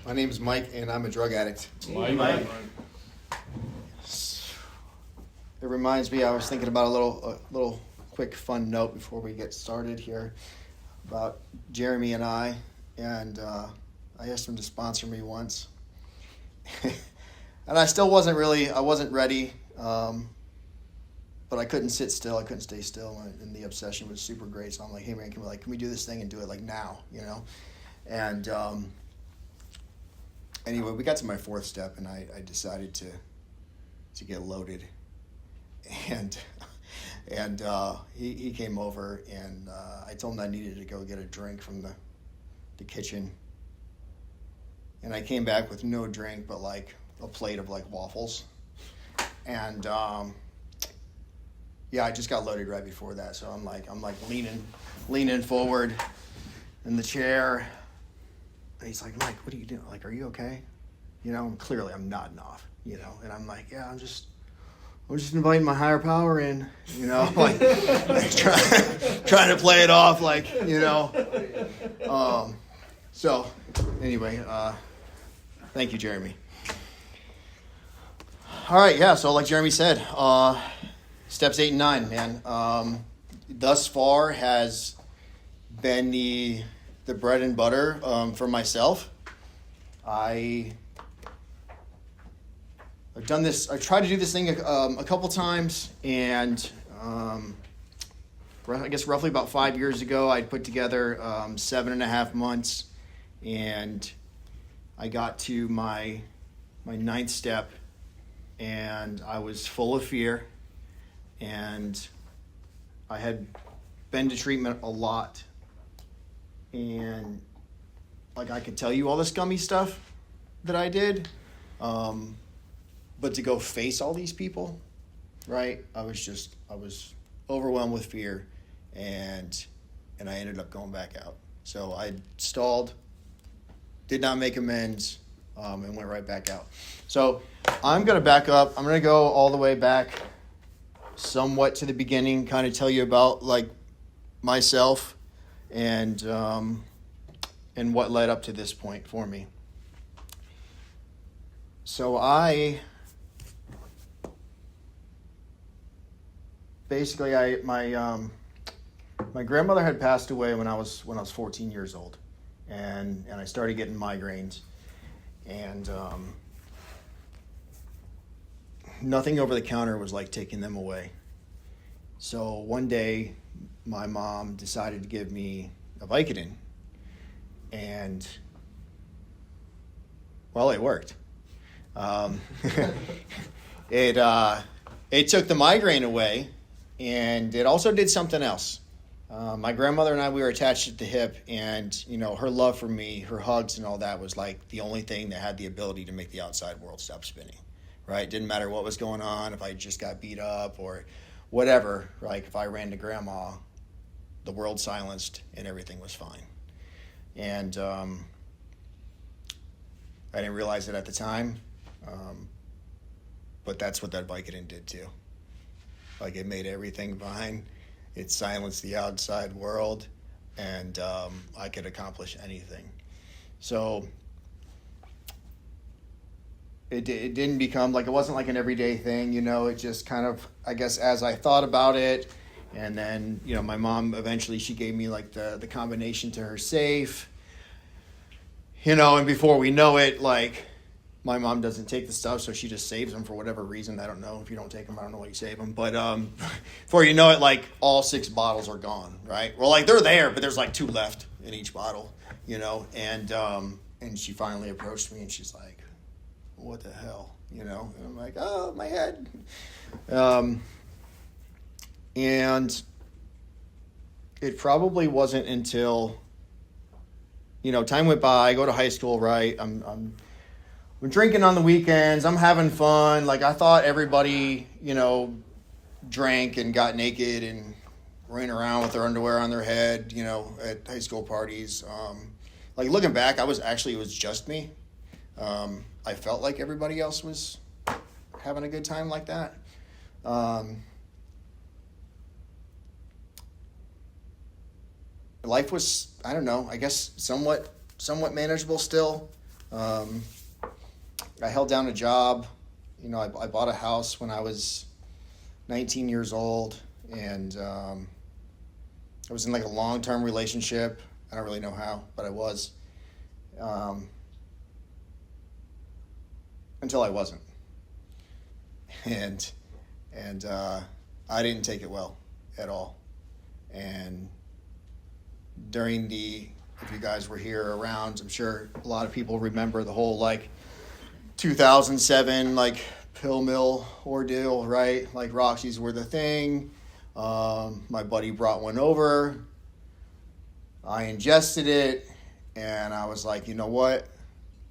My name is Mike, and I'm a drug addict. Mike. It reminds me, I was thinking about a little quick fun note before we get started here about Jeremy and I I asked him to sponsor me once. And I wasn't ready, but I couldn't sit still, I couldn't stay still, and the obsession was super great, so I'm like, hey man, can we do this thing and do it like now, And anyway, we got to my fourth step, and I decided to get loaded, and he came over, and I told him I needed to go get a drink from the kitchen, and I came back with no drink but like a plate of like waffles, and I just got loaded right before that, so I'm like leaning forward in the chair. And he's like, Mike, what are you doing? Like, are you okay? Clearly I'm nodding off, and I'm like, yeah, I'm just inviting my higher power in, like trying to play it off, like, So anyway, thank you, Jeremy. All right, yeah, so like Jeremy said, steps 8 and 9, man. Thus far has been the bread and butter for myself. I've done this. I tried to do this thing a couple times, and I guess roughly about 5 years ago, I put together 7.5 months, and I got to my 9th step, and I was full of fear, and I had been to treatment a lot. And like I could tell you all the scummy stuff that I did, but to go face all these people, right? I was overwhelmed with fear, and I ended up going back out. So I stalled, did not make amends, and went right back out. So I'm gonna back up. I'm gonna go all the way back, somewhat to the beginning, kind of tell you about like myself. And what led up to this point for me. So my grandmother had passed away when I was 14 years old, and I started getting migraines, and nothing over the counter was like taking them away. So one day, my mom decided to give me a Vicodin, and well, it worked. It took the migraine away, and it also did something else. My grandmother and I, we were attached at the hip, and her love for me, her hugs and all that was like the only thing that had the ability to make the outside world stop spinning, right? Didn't matter what was going on, if I just got beat up or whatever, like if I ran to grandma, the world silenced and everything was fine. And I didn't realize it at the time, but that's what that Vicodin did too. Like it made everything fine. It silenced the outside world, and I could accomplish anything. So it didn't become like, it wasn't like an everyday thing, it just kind of, I guess, as I thought about it. And then, my mom, eventually she gave me like the combination to her safe, and before we know it, like my mom doesn't take the stuff, so she just saves them for whatever reason. I don't know. If you don't take them, I don't know why you save them. But before you know it, like all 6 bottles are gone, right? Well, like they're there, but there's like 2 left in each bottle, and she finally approached me and she's like, what the hell, and I'm like, oh, my head. And it probably wasn't until, time went by. I go to high school, right? I'm drinking on the weekends. I'm having fun. Like I thought everybody, drank and got naked and ran around with their underwear on their head, at high school parties. Like looking back, it was just me. I felt like everybody else was having a good time like that. Life was, I don't know, I guess somewhat manageable still. I held down a job. I bought a house when I was 19 years old, and I was in like a long-term relationship. I don't really know how, but I was. Until I wasn't. And I didn't take it well at all. And during if you guys were here around, I'm sure a lot of people remember the whole 2007 pill mill ordeal, right? Roxy's were the thing. My buddy brought one over. I ingested it, and I was like, you know what?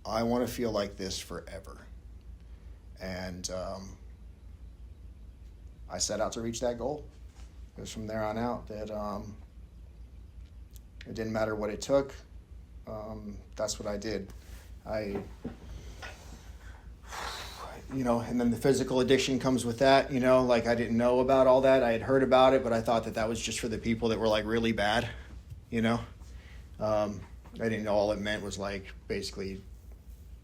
I want to feel like this forever. And I set out to reach that goal. It was from there on out that it didn't matter what it took. That's what I did. And then the physical addiction comes with that, I didn't know about all that. I had heard about it, but I thought that was just for the people that were really bad, I didn't know all it meant was basically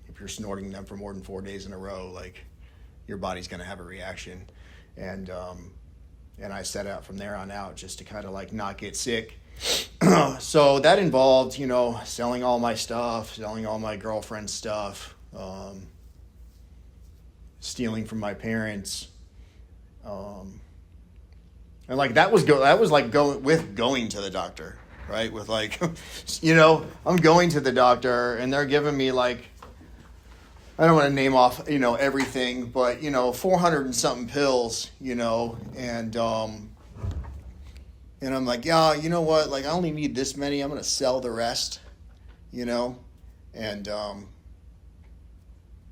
if you're snorting them for more than 4 days in a row, your body's going to have a reaction. And I set out from there on out just to kind of not get sick. So that involved, selling all my stuff, selling all my girlfriend's stuff, stealing from my parents. And that was going to the doctor, right? With I'm going to the doctor and they're giving me I don't want to name off, everything, but, 400 and something pills, and I'm like, yeah, you know what? I only need this many. I'm going to sell the rest, and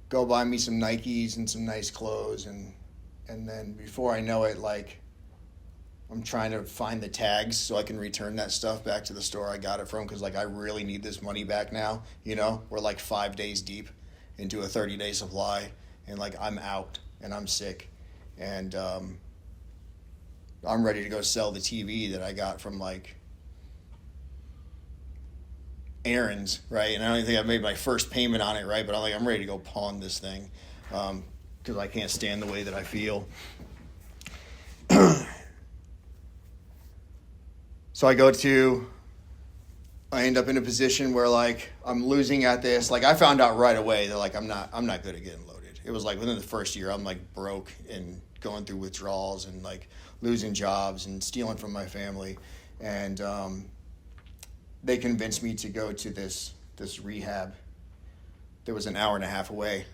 go buy me some Nikes and some nice clothes. And then before I know it, I'm trying to find the tags so I can return that stuff back to the store I got it from. Cause I really need this money back now. We're 5 days deep into a 30-day supply, and I'm out and I'm sick, and I'm ready to go sell the TV that I got from Aaron's, right? And I don't even think I've made my first payment on it, right? But I'm ready to go pawn this thing because I can't stand the way that I feel. So I end up in a position where I'm losing at this. I found out right away that I'm not good at getting loaded. It was within the first year I'm broke and going through withdrawals and losing jobs and stealing from my family. And they convinced me to go to this rehab that was an hour and a half away.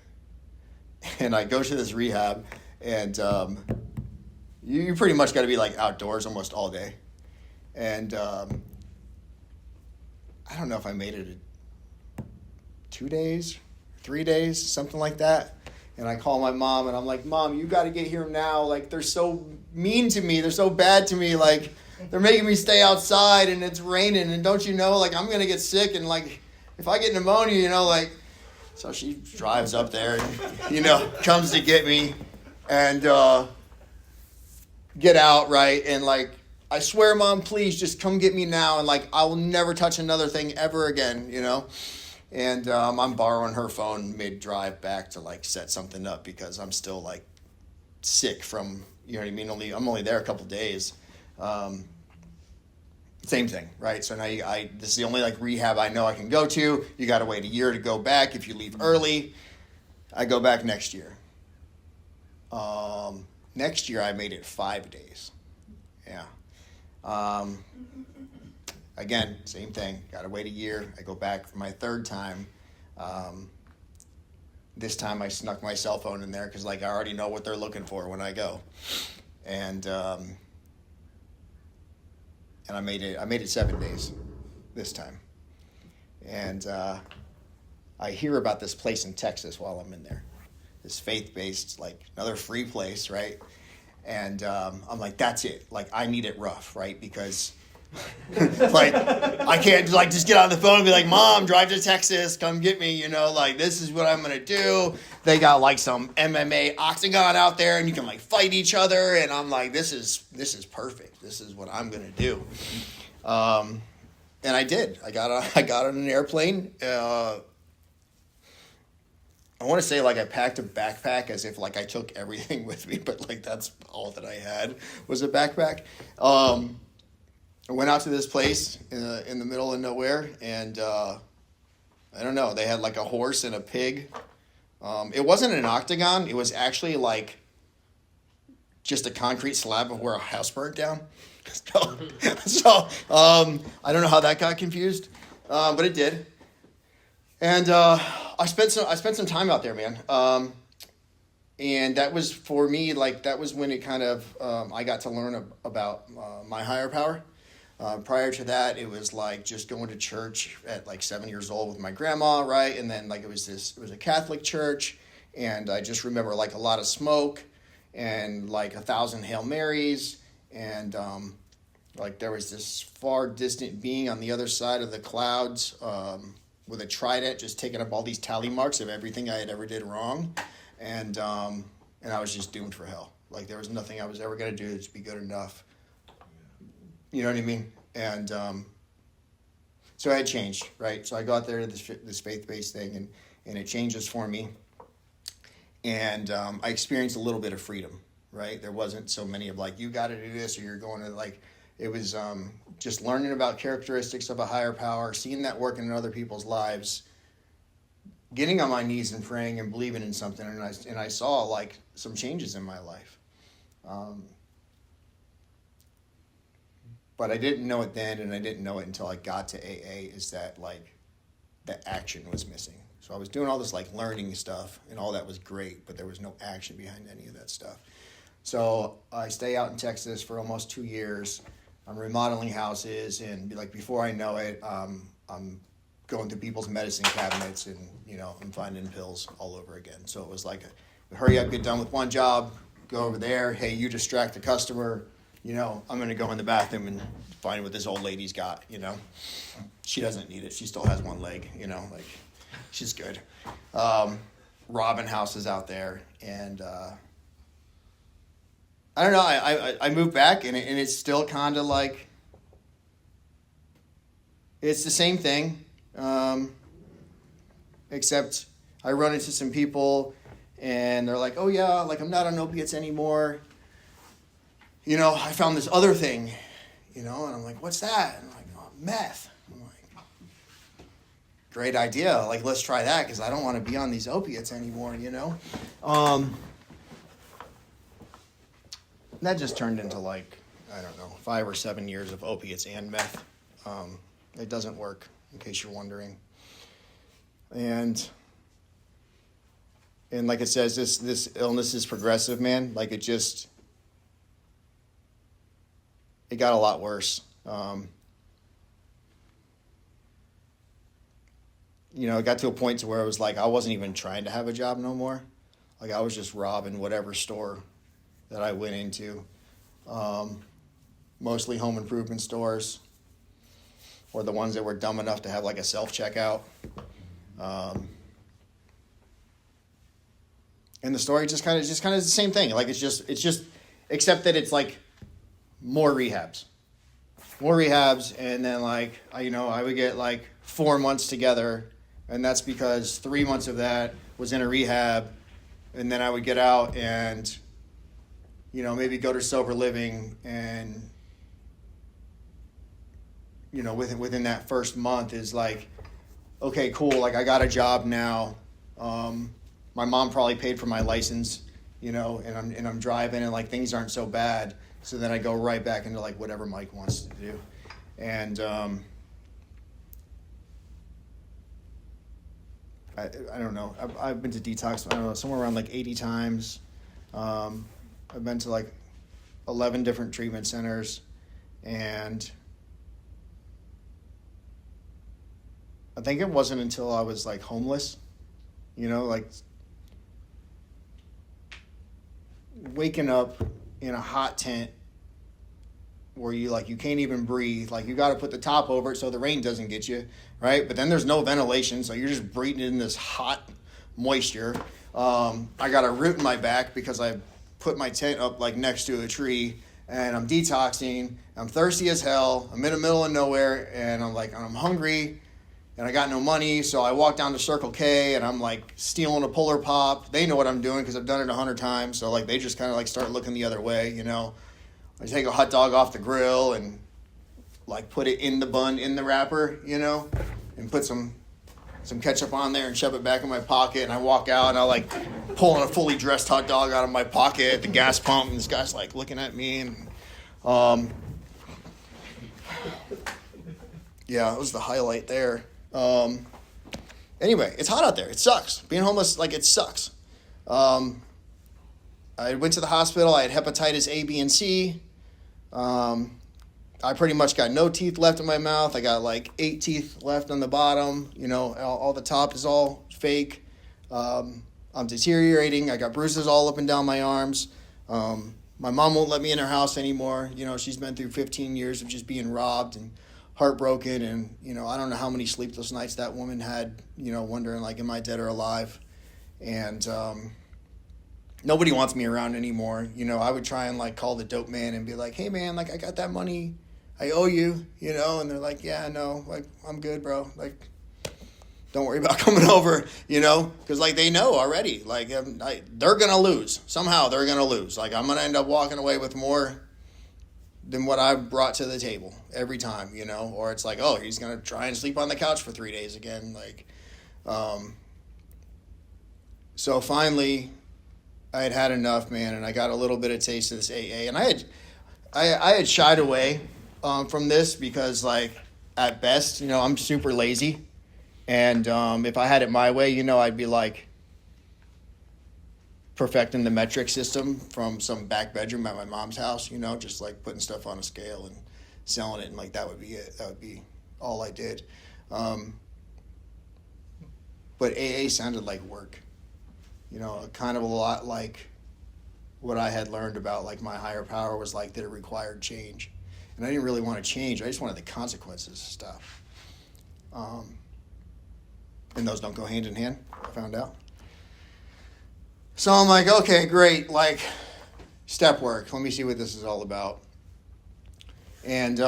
And I go to this rehab, and you pretty much got to be outdoors almost all day. And I don't know if I made it 2 days, 3 days, something like that. And I call my mom and I'm like, Mom, you got to get here now. They're so mean to me. They're so bad to me. They're making me stay outside and it's raining. And don't you know, I'm going to get sick. And if I get pneumonia, so she drives up there and, comes to get me and get out, right? And I swear, Mom, please just come get me now. And I will never touch another thing ever again, And I'm borrowing her phone mid-drive back to set something up because I'm still sick from, you know what I mean? I'm only there a couple days. Same thing, right? So now this is the only rehab I know I can go to. You got to wait a year to go back if you leave early. I go back next year. Next year I made it 5 days. Yeah. Again, same thing. Got to wait a year. I go back for my third time. This time I snuck my cell phone in there because I already know what they're looking for when I go, and I made it 7 days this time, and I hear about this place in Texas while I'm in there, this faith-based another free place, right? And I'm like, that's it. I need it rough, right? Because I can't just get on the phone and be like, Mom, drive to Texas, come get me, this is what I'm going to do. They got some MMA octagon out there and you can fight each other. And I'm like, this is perfect. This is what I'm going to do. And I did. I got on an airplane. I want to say like I packed a backpack as if like I took everything with me, but like that's all that I had was a backpack. I went out to this place in the middle of nowhere, and I don't know, they had like a horse and a pig. It wasn't an octagon. It was actually like just a concrete slab of where a house burnt down. So I don't know how that got confused, but it did. And I spent some time out there, man. And that was for me, like that was when it kind of I got to learn about my higher power. Prior to that, it was like just going to church at like 7 years old with my grandma, right? And then like it was a Catholic church, and I just remember like a lot of smoke and like 1,000 Hail Marys, and like there was this far distant being on the other side of the clouds with a trident, just taking up all these tally marks of everything I had ever did wrong, and I was just doomed for hell. Like there was nothing I was ever gonna do to be good enough. You know what I mean? And so I had changed, right? So I got there to this faith-based thing, and it changes for me. And I experienced a little bit of freedom, right? There wasn't so many of like, you got to do this or you're going to like, it was just learning about characteristics of a higher power, seeing that working in other people's lives, getting on my knees and praying and believing in something. And I saw like some changes in my life. But I didn't know it then, and I didn't know it until I got to AA, is that like the action was missing. So I was doing all this like learning stuff, and all that was great, but there was no action behind any of that stuff. So I stay out in Texas for almost 2 years. I'm remodeling houses, and like before I know it, I'm going through people's medicine cabinets, and I'm finding pills all over again. So it was like, hurry up, get done with one job, go over there. Hey, you distract the customer. I'm going to go in the bathroom and find what this old lady's got, She doesn't need it. She still has one leg, like she's good. Robbing houses out there. And I don't know, I moved back, and it's still kind of like, it's the same thing, except I run into some people, and they're like, oh yeah, like I'm not on opiates anymore. I found this other thing, and I'm like, what's that? And I'm like, oh, meth. I'm like, great idea. Like, let's try that, because I don't want to be on these opiates anymore, That just turned into like, I don't know, 5 or 7 years of opiates and meth. It doesn't work, in case you're wondering. And like it says, this illness is progressive, man. Like it got a lot worse. It got to a point to where it was like I wasn't even trying to have a job no more. Like I was just robbing whatever store that I went into. Mostly home improvement stores, or the ones that were dumb enough to have like a self-checkout. And the story just kind of is the same thing. Like it's just except that it's like more rehabs, and then like I would get like 4 months together, and that's because 3 months of that was in a rehab, and then I would get out and maybe go to sober living, and within that first month is like, okay, cool, like I got a job now. My mom probably paid for my license, and I'm driving, and like things aren't so bad. So then I go right back into like whatever Mike wants to do. And I don't know. I've been to detox, I don't know, somewhere around like 80 times. I've been to like 11 different treatment centers. And I think it wasn't until I was like homeless, like waking up in a hot tent where you can't even breathe. Like you got to put the top over it so the rain doesn't get you, right? But then there's no ventilation, so you're just breathing in this hot moisture. I got a root in my back because I put my tent up like next to a tree, and I'm detoxing. I'm thirsty as hell. I'm in the middle of nowhere, and I'm hungry, and I got no money, so I walk down to Circle K, and I'm like stealing a Polar Pop. They know what I'm doing because I've done it 100 times, so like they just kind of like start looking the other way, you know. I take a hot dog off the grill and like put it in the bun, in the wrapper, you know, and put some ketchup on there and shove it back in my pocket, and I walk out and I like pulling a fully dressed hot dog out of my pocket at the gas pump, and this guy's like looking at me, and yeah, it was the highlight there. Anyway, it's hot out there. It sucks. Being homeless, like, it sucks. I went to the hospital. I had hepatitis A, B, and C. I pretty much got no teeth left in my mouth. I got like 8 teeth left on the bottom. You know, all the top is all fake. I'm deteriorating. I got bruises all up and down my arms. My mom won't let me in her house anymore. You know, she's been through 15 years of just being robbed and heartbroken. And, you know, I don't know how many sleepless nights that woman had, you know, wondering, like, am I dead or alive? And nobody wants me around anymore. You know, I would try and, like, call the dope man and be like, hey, man, like, I got that money. I owe you, you know, and they're like, yeah, no, like, I'm good, bro. Like, don't worry about coming over, you know, because, like, they know already. Like, they're going to lose. Somehow they're going to lose. Like, I'm going to end up walking away with more than what I brought to the table every time, you know, or it's like, oh, he's going to try and sleep on the couch for 3 days again. Like, so finally I had enough, man, and I got a little bit of taste of this AA, and I had shied away from this because, like, at best, you know, I'm super lazy. And if I had it my way, you know, I'd be, like, perfecting the metric system from some back bedroom at my mom's house, you know, just, like, putting stuff on a scale and selling it, and, like, that would be it. That would be all I did. But AA sounded like work, you know, kind of a lot like what I had learned about, like, my higher power was, like, that it required change. And I didn't really want to change. I just wanted the consequences of stuff. And those don't go hand in hand, I found out. So I'm like, okay, great. Like, step work. Let me see what this is all about. And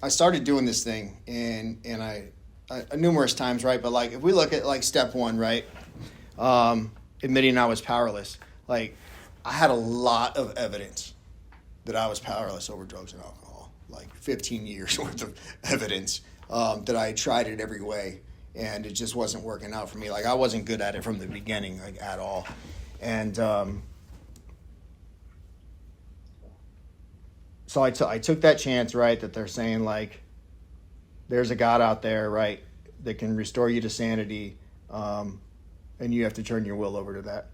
I started doing this thing, and I numerous times, right? But, like, if we look at, like, step one, right? Admitting I was powerless. Like, I had a lot of evidence that I was powerless over drugs and alcohol. Like, 15 years worth of evidence that I had tried it every way, and it just wasn't working out for me. Like, I wasn't good at it from the beginning, like, at all. And so I took that chance, right, that they're saying, like, there's a God out there, right, that can restore you to sanity, and you have to turn your will over to that.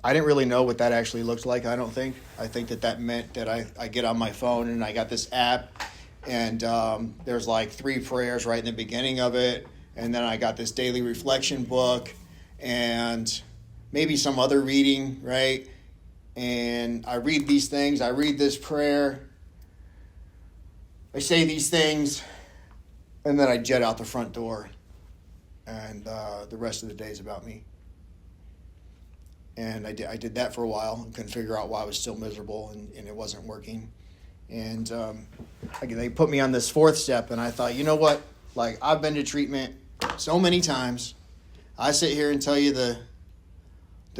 I didn't really know what that actually looked like, I don't think. I think that meant that I get on my phone and I got this app, and there's like 3 prayers right in the beginning of it, and then I got this daily reflection book and maybe some other reading, right? And I read these things, I read this prayer, I say these things, and then I jet out the front door, and the rest of the day is about me. And I did that for a while and couldn't figure out why I was still miserable, and it wasn't working. And they put me on this 4th step, and I thought, you know what? Like, I've been to treatment so many times. I sit here and tell you the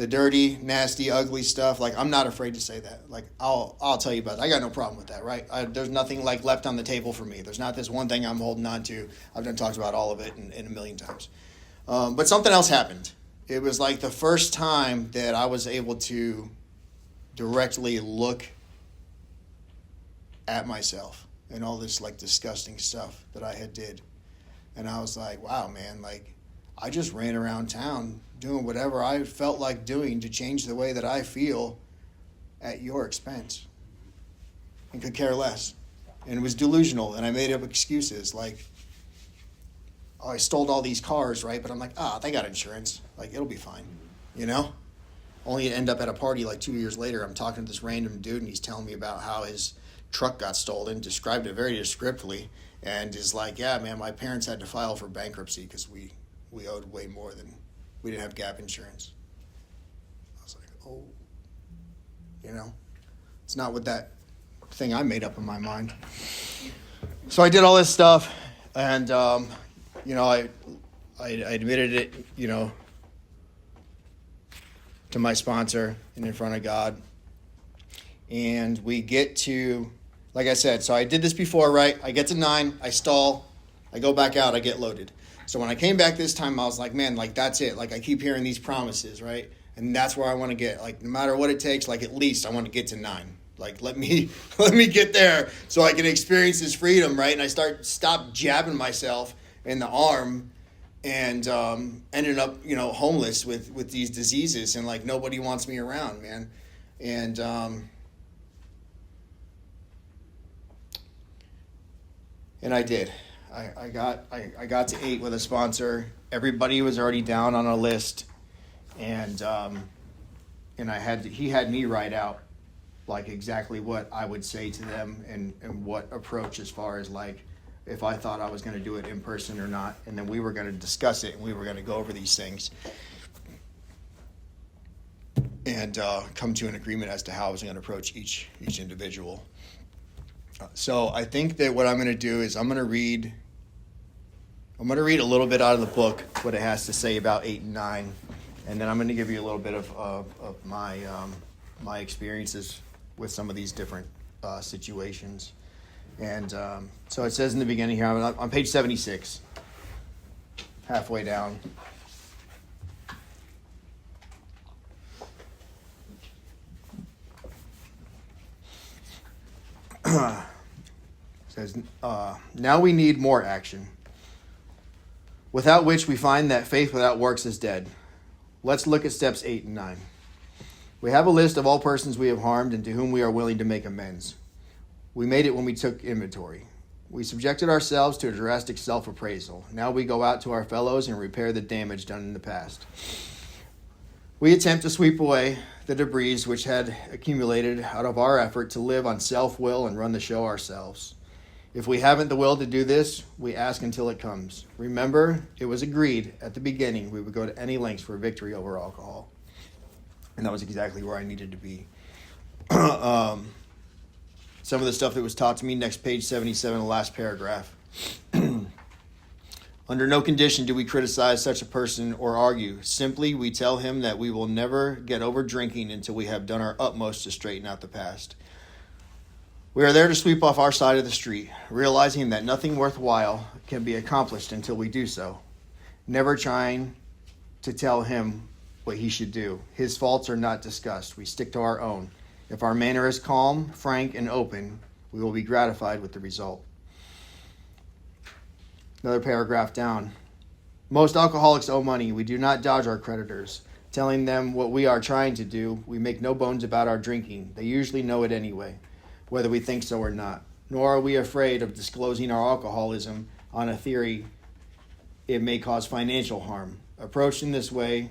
dirty, nasty, ugly stuff. Like, I'm not afraid to say that. Like, I'll tell you about it. I got no problem with that, right? There's nothing, like, left on the table for me. There's not this one thing I'm holding on to. I've done talked about all of it in a million times. But something else happened. It was like the first time that I was able to directly look at myself and all this, like, disgusting stuff that I had did. And I was like, wow, man, like, I just ran around town doing whatever I felt like doing to change the way that I feel at your expense, and could care less. And it was delusional, and I made up excuses like, oh, I stole all these cars, right? But I'm like, they got insurance. Like, it'll be fine, you know? Only to end up at a party like 2 years later, I'm talking to this random dude, and he's telling me about how his truck got stolen, described it very descriptively, and is like, yeah, man, my parents had to file for bankruptcy because we owed way more than, we didn't have gap insurance. I was like, oh, you know? It's not what that thing I made up in my mind. So I did all this stuff, and I admitted it, to my sponsor and in front of God. And we get to, like I said, so I did this before, right? I get to 9, I stall, I go back out, I get loaded. So when I came back this time, I was like, man, like that's it. Like I keep hearing these promises, right? And that's where I want to get. Like no matter what it takes, like at least I want to get to 9. Like let me get there so I can experience this freedom, right? And I stop jabbing myself in the arm, and ended up homeless with these diseases, and like nobody wants me around, man. And I did. I got to 8 with a sponsor. Everybody was already down on a list, and he had me write out like exactly what I would say to them and what approach as far as like if I thought I was going to do it in person or not, and then we were going to discuss it and we were going to go over these things and come to an agreement as to how I was going to approach each individual. So I think that what I'm going to do is I'm going to read a little bit out of the book, what it has to say about 8 and 9, and then I'm going to give you a little bit of my experiences with some of these different situations. And so it says in the beginning here, I'm on page 76, halfway down. It says, now we need more action, without which we find that faith without works is dead. Let's look at steps 8 and 9. We have a list of all persons we have harmed and to whom we are willing to make amends. We made it when we took inventory. We subjected ourselves to a drastic self-appraisal. Now we go out to our fellows and repair the damage done in the past. We attempt to sweep away the debris which had accumulated out of our effort to live on self-will and run the show ourselves. If we haven't the will to do this, we ask until it comes. Remember, it was agreed at the beginning we would go to any lengths for victory over alcohol. And that was exactly where I needed to be. Some of the stuff that was taught to me, next page 77, the last paragraph. Under no condition do we criticize such a person or argue. Simply, we tell him that we will never get over drinking until we have done our utmost to straighten out the past. We are there to sweep off our side of the street, realizing that nothing worthwhile can be accomplished until we do so. Never trying to tell him what he should do. His faults are not discussed. We stick to our own. If our manner is calm, frank, and open, we will be gratified with the result. Another paragraph down. Most alcoholics owe money. We do not dodge our creditors. Telling them what we are trying to do, we make no bones about our drinking. They usually know it anyway, whether we think so or not. Nor are we afraid of disclosing our alcoholism on a theory it may cause financial harm. Approached in this way,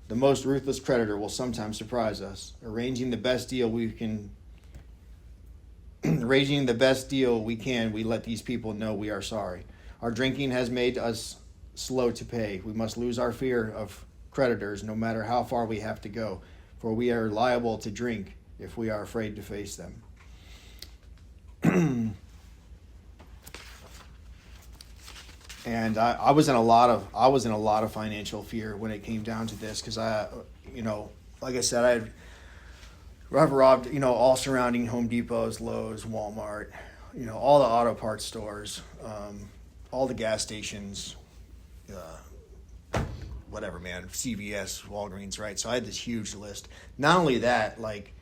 the most ruthless creditor will sometimes surprise us. Arranging the best deal we can, we let these people know we are sorry. Our drinking has made us slow to pay. We must lose our fear of creditors no matter how far we have to go, for we are liable to drink if we are afraid to face them. And I was in a lot of financial fear when it came down to this, because like I said, I've robbed all surrounding Home Depots, Lowe's, Walmart, all the auto parts stores, all the gas stations, whatever, man, CVS, Walgreens, right? So I had this huge list. Not only that, like,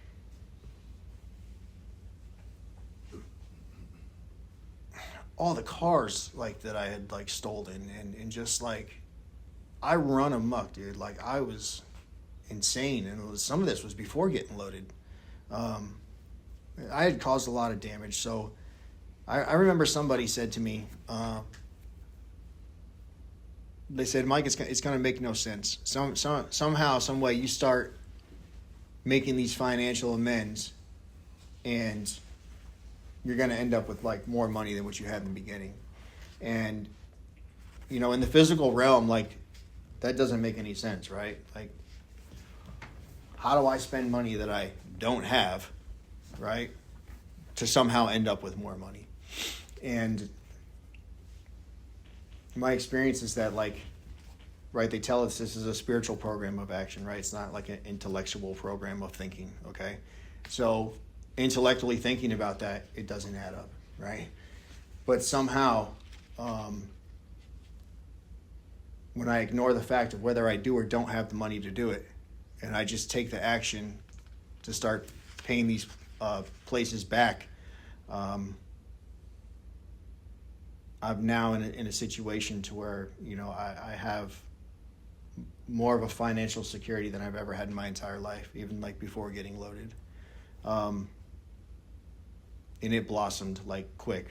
all the cars like that I had like stolen and just like I run amok, dude. Like I was insane, and some of this was before getting loaded. I had caused a lot of damage. So I remember somebody said to me, they said, Mike, it's going to make no sense. Somehow, some way, you start making these financial amends, and you're going to end up with like more money than what you had in the beginning. And, in the physical realm, like that doesn't make any sense, right? Like, how do I spend money that I don't have, right? to somehow end up with more money. And my experience is that, like, right, they tell us this is a spiritual program of action, right? It's not like an intellectual program of thinking, okay? So intellectually thinking about that, it doesn't add up, right? But somehow, when I ignore the fact of whether I do or don't have the money to do it, and I just take the action to start paying these places back, I'm now in a situation to where, you know, I have more of a financial security than I've ever had in my entire life, even like before getting loaded. And it blossomed like quick,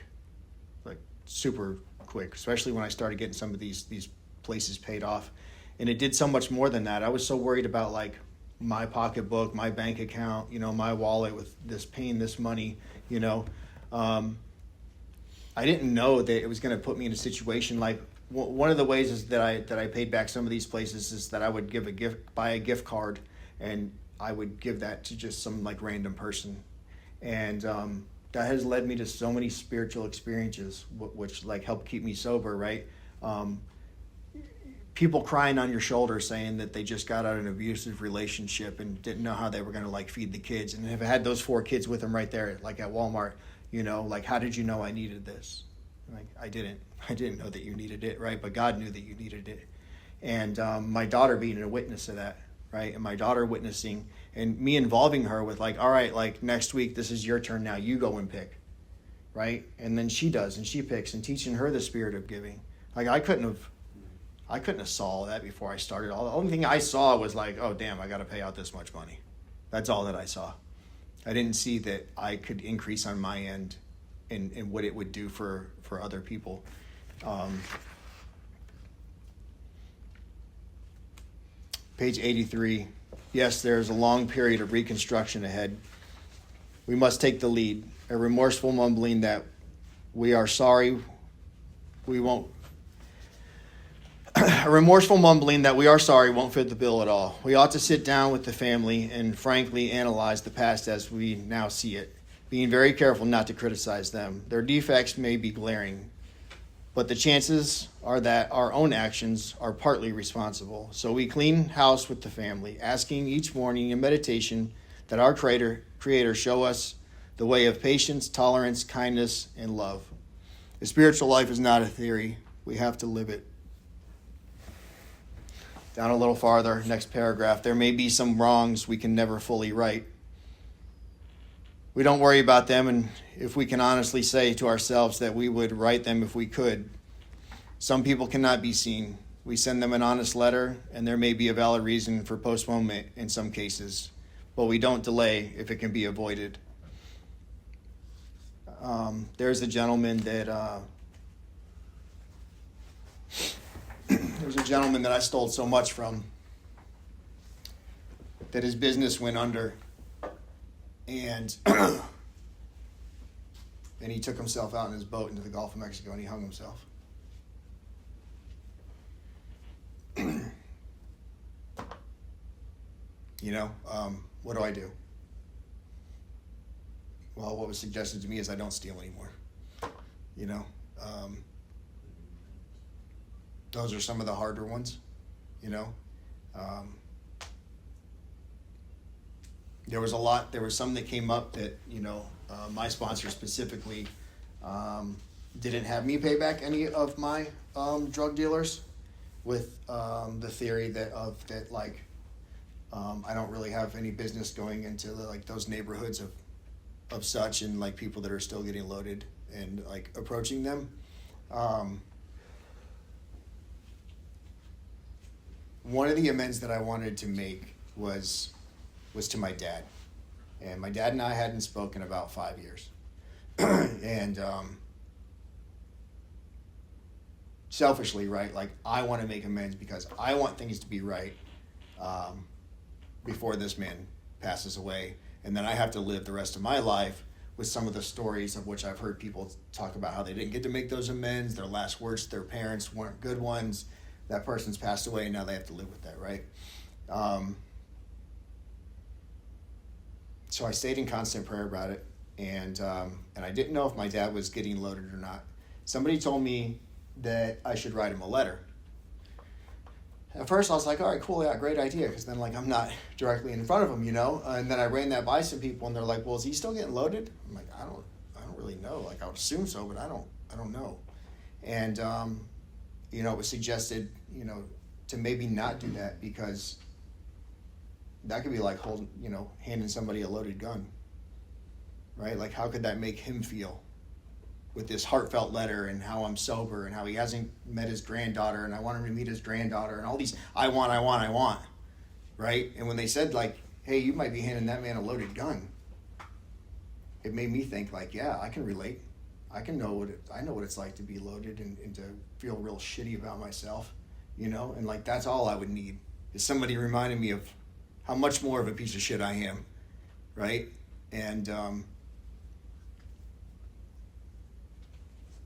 like super quick, especially when I started getting some of these places paid off. And it did so much more than that. I was so worried about like my pocketbook, my bank account, you know, my wallet with this paying this money, you know. I didn't know that it was going to put me in a situation like one of the ways is that I paid back some of these places is that I would buy a gift card, and I would give that to just some like random person. And that has led me to so many spiritual experiences, which like help keep me sober, right? People crying on your shoulder saying that they just got out of an abusive relationship and didn't know how they were going to like feed the kids, and have had those 4 kids with them right there, like at Walmart, you know, like, how did you know I needed this? Like, I didn't know that you needed it, right? But God knew that you needed it. And my daughter being a witness to that, right? And my daughter witnessing and me involving her with like, all right, like next week, this is your turn now. You go and pick, right? And then she does, and she picks, and teaching her the spirit of giving. Like I couldn't have saw that before I started. The only thing I saw was like, oh, damn, I got to pay out this much money. That's all that I saw. I didn't see that I could increase on my end and what it would do for other people. Page 83. Yes, there's a long period of reconstruction ahead. We must take the lead. A remorseful mumbling that we are sorry, we won't. A remorseful mumbling that we are sorry won't fit the bill at all. We ought to sit down with the family and frankly analyze the past as we now see it, being very careful not to criticize them. Their defects may be glaring, but the chances are that our own actions are partly responsible. So we clean house with the family, asking each morning in meditation that our Creator show us the way of patience, tolerance, kindness, and love. The spiritual life is not a theory. We have to live it. Down a little farther, next paragraph. There may be some wrongs we can never fully right. We don't worry about them, and if we can honestly say to ourselves that we would right them if we could. Some people cannot be seen. We send them an honest letter, and there may be a valid reason for postponement in some cases, but we don't delay if it can be avoided. There's a gentleman that I stole so much from that his business went under, and he took himself out in his boat into the Gulf of Mexico and he hung himself. You know, what do I do? Well, what was suggested to me is I don't steal anymore. You know, those are some of the harder ones, you know. There was some that came up that, you know, my sponsor specifically didn't have me pay back any of my drug dealers with the theory that I don't really have any business going into like those neighborhoods of such, and like people that are still getting loaded and like approaching them. One of the amends that I wanted to make was to my dad, and my dad and I hadn't spoken about 5 years. And selfishly, right, like I want to make amends because I want things to be right before this man passes away, and then I have to live the rest of my life with some of the stories of which I've heard people talk about how they didn't get to make those amends, their last words to their parents weren't good ones, that person's passed away, and now they have to live with that, right? So I stayed in constant prayer about it, and I didn't know if my dad was getting loaded or not. Somebody told me that I should write him a letter. At first I was like, all right, cool, yeah, great idea, because then like I'm not directly in front of him, and then I ran that by some people, and they're like, well, is he still getting loaded? I'm like, I don't really know. Like, I would assume so, but I don't know. And it was suggested, to maybe not do that, because that could be like handing somebody a loaded gun, right? Like, how could that make him feel with this heartfelt letter, and how I'm sober, and how he hasn't met his granddaughter, and I want him to meet his granddaughter, and all these I want, right? And when they said like, hey, you might be handing that man a loaded gun, it made me think like, yeah, I can relate. I know what it's like to be loaded and to feel real shitty about myself, and like that's all I would need is somebody reminding me of how much more of a piece of shit I am, right? And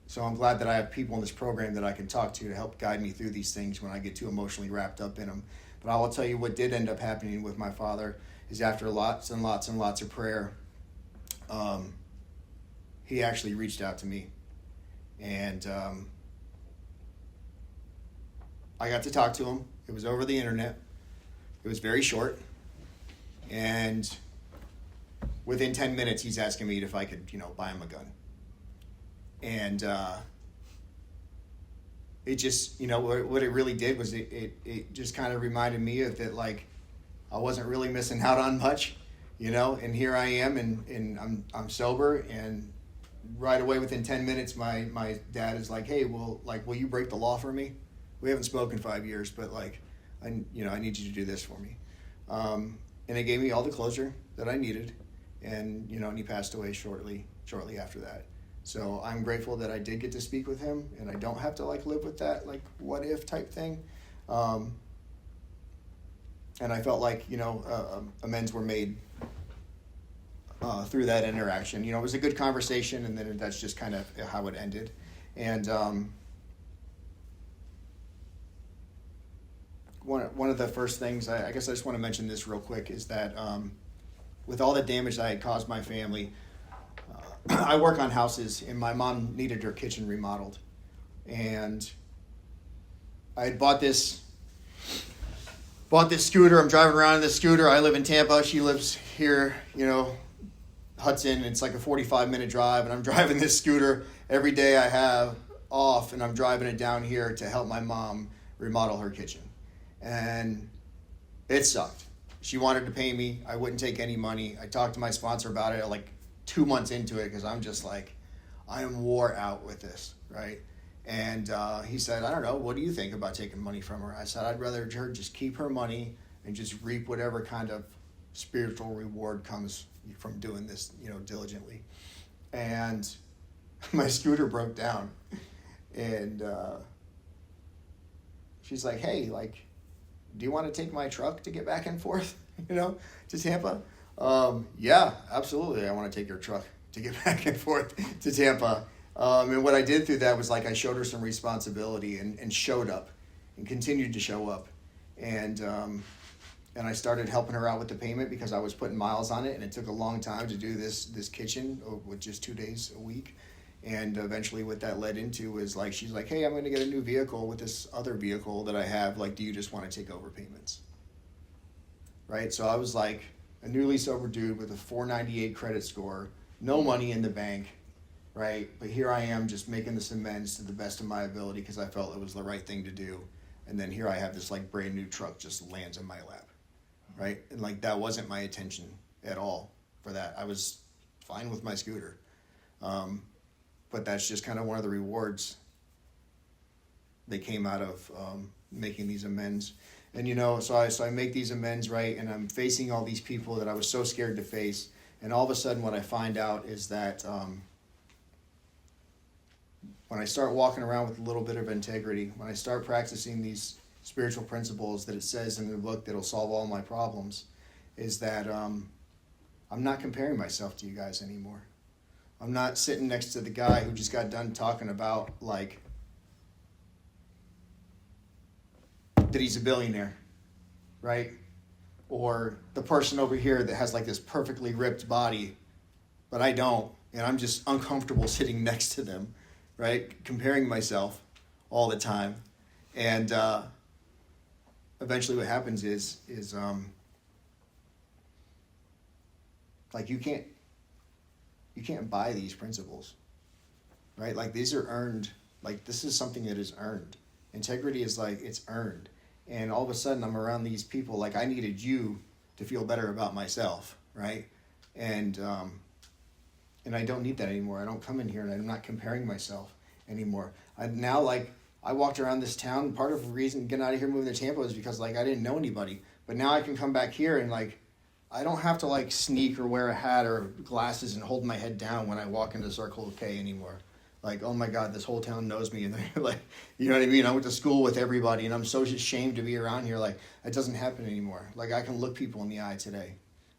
so I'm glad that I have people in this program that I can talk to help guide me through these things when I get too emotionally wrapped up in them. But I will tell you what did end up happening with my father is after lots and lots and lots of prayer, he actually reached out to me. And I got to talk to him. It was over the internet. It was very short. And within 10 minutes, he's asking me if I could, buy him a gun. And it just, what it really did was it just kind of reminded me of that, like, I wasn't really missing out on much, and here I am, and I'm sober, and right away within 10 minutes, my dad is like, hey, will you break the law for me? We haven't spoken in 5 years, but like, I need you to do this for me. And it gave me all the closure that I needed, and he passed away shortly after that. So I'm grateful that I did get to speak with him, and I don't have to like live with that like what if type thing. And I felt like amends were made through that interaction. It was a good conversation, and then that's just kind of how it ended. And one of the first things, I guess I just want to mention this real quick, is that with all the damage that I had caused my family, I work on houses, and my mom needed her kitchen remodeled. And I had bought this scooter. I'm driving around in this scooter. I live in Tampa. She lives here, Hudson. It's like a 45-minute drive, and I'm driving this scooter every day I have off, and I'm driving it down here to help my mom remodel her kitchen. And it sucked. She wanted to pay me. I wouldn't take any money. I talked to my sponsor about it like 2 months into it, because I'm just like, I am wore out with this, right? And he said, I don't know, what do you think about taking money from her? I said, I'd rather her just keep her money and just reap whatever kind of spiritual reward comes from doing this, diligently. And my scooter broke down, and she's like, hey, like, do you want to take my truck to get back and forth, to Tampa? Yeah, absolutely. I want to take your truck to get back and forth to Tampa. And what I did through that was like, I showed her some responsibility and showed up and continued to show up. And I started helping her out with the payment, because I was putting miles on it, and it took a long time to do this kitchen with just 2 days a week. And eventually what that led into is like, she's like, hey, I'm going to get a new vehicle with this other vehicle that I have. Like, do you just want to take over payments? Right? So I was like a newly sober dude with a 498 credit score, no money in the bank, right? But here I am just making this amends to the best of my ability, because I felt it was the right thing to do. And then here I have this like brand new truck just lands in my lap, right? And like, that wasn't my intention at all for that. I was fine with my scooter. But that's just kind of one of the rewards that came out of making these amends. And, so I make these amends, right? And I'm facing all these people that I was so scared to face. And all of a sudden what I find out is that when I start walking around with a little bit of integrity, when I start practicing these spiritual principles that it says in the book that'll solve all my problems, is that I'm not comparing myself to you guys anymore. I'm not sitting next to the guy who just got done talking about, like, that he's a billionaire, right? Or the person over here that has, like, this perfectly ripped body, but I don't, and I'm just uncomfortable sitting next to them, right? Comparing myself all the time. And eventually what happens is like you can't buy these principles, right? Like these are earned. Like this is something that is earned. Integrity is like, it's earned. And all of a sudden I'm around these people, like I needed you to feel better about myself, right? And I don't need that anymore. I don't come in here and I'm not comparing myself anymore. I walked around this town. Part of the reason getting out of here, moving to Tampa, was because like I didn't know anybody. But now I can come back here and like I don't have to like sneak or wear a hat or glasses and hold my head down when I walk into Circle K anymore. Like, oh my God, this whole town knows me, and they're like, you know what I mean? I went to school with everybody, and I'm so ashamed to be around here. Like, it doesn't happen anymore. Like, I can look people in the eye today.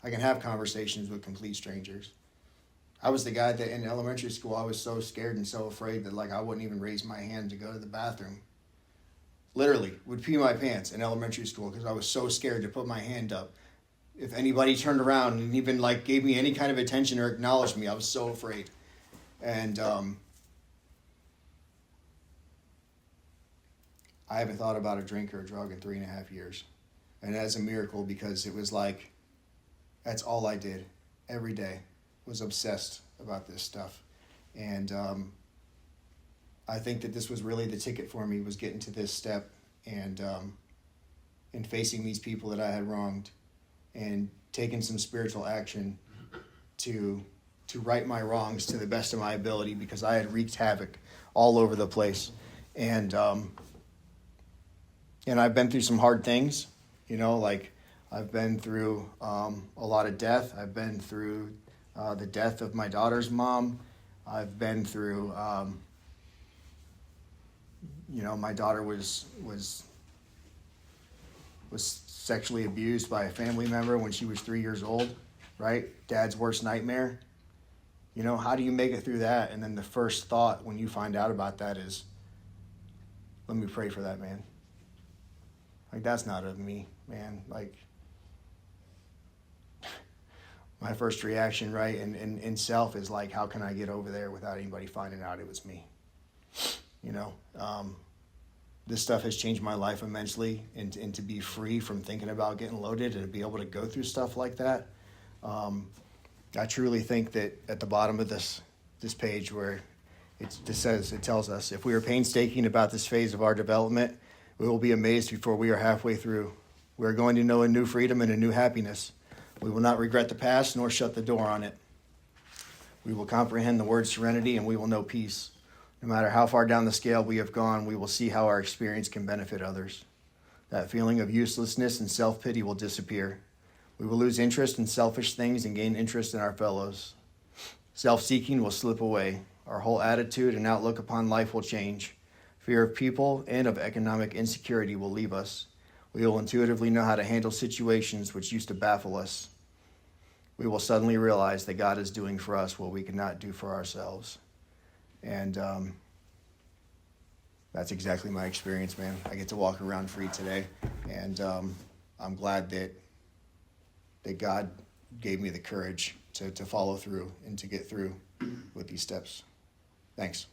I can have conversations with complete strangers. I was the guy that in elementary school, I was so scared and so afraid that like I wouldn't even raise my hand to go to the bathroom. Literally, would pee my pants in elementary school because I was so scared to put my hand up. If anybody turned around and even like gave me any kind of attention or acknowledged me, I was so afraid. And I haven't thought about a drink or a drug in 3.5 years. And that's a miracle because it was like, that's all I did every day, was obsessed about this stuff. And I think that this was really the ticket for me, was getting to this step and facing these people that I had wronged and taking some spiritual action to right my wrongs to the best of my ability, because I had wreaked havoc all over the place. And I've been through some hard things, you know, like I've been through a lot of death. I've been through the death of my daughter's mom. I've been through, my daughter was sexually abused by a family member when she was 3 years old, right? Dad's worst nightmare. You know, how do you make it through that? And then the first thought when you find out about that is, let me pray for that man. Like, that's not of me, man. Like, my first reaction, right, in self is like, how can I get over there without anybody finding out it was me? You know, this stuff has changed my life immensely, and to be free from thinking about getting loaded and to be able to go through stuff like that. I truly think that at the bottom of this page where it tells us, if we are painstaking about this phase of our development, we will be amazed before we are halfway through. We are going to know a new freedom and a new happiness. We will not regret the past nor shut the door on it. We will comprehend the word serenity, and we will know peace. No matter how far down the scale we have gone, we will see how our experience can benefit others. That feeling of uselessness and self-pity will disappear. We will lose interest in selfish things and gain interest in our fellows. Self-seeking will slip away. Our whole attitude and outlook upon life will change. Fear of people and of economic insecurity will leave us. We will intuitively know how to handle situations which used to baffle us. We will suddenly realize that God is doing for us what we cannot do for ourselves. And that's exactly my experience, man. I get to walk around free today, and I'm glad that God gave me the courage to follow through and to get through with these steps. Thanks.